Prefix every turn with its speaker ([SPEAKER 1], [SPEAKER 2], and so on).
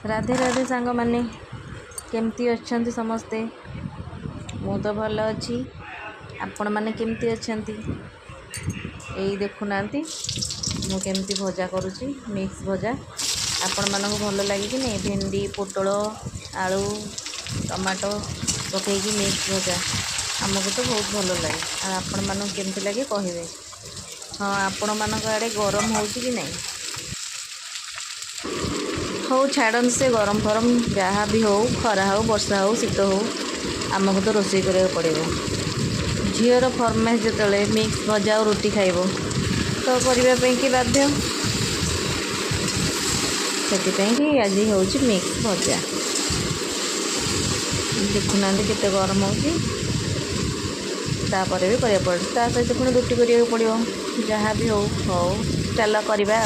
[SPEAKER 1] राधे राधे सांग माने केमती अच्छंती समस्ते। मु तो भल अच्छी आपण माने केमती अच्छंती। यही देखुना मु केमती भजा करुँची मिक्स भजा आपण मानक भल लगे कि नहीं। भेंडी पोटल आलू टमाटो पकईकी मिक्स भजा आमको तो बहुत भल लगे। आपण मानक केमती लगे कहे। हाँ आपण मानक आड़े गरम हो कि नहीं। हो छाड़न से गरम फरम जहाँ भी हो खरा हो वर्षा हो शीत हो आमको तो रोषे करा पड़ो। झीर फरमाइश जो मिक्स भजा और रोटी खाइब तो करने की बाध्य से आज हूँ मिक्स भजा। देखुना केते गरम हो भी करा पड़े सहित पुणी रुटी करा पड़ो। जहाँ भी हो चल करवा।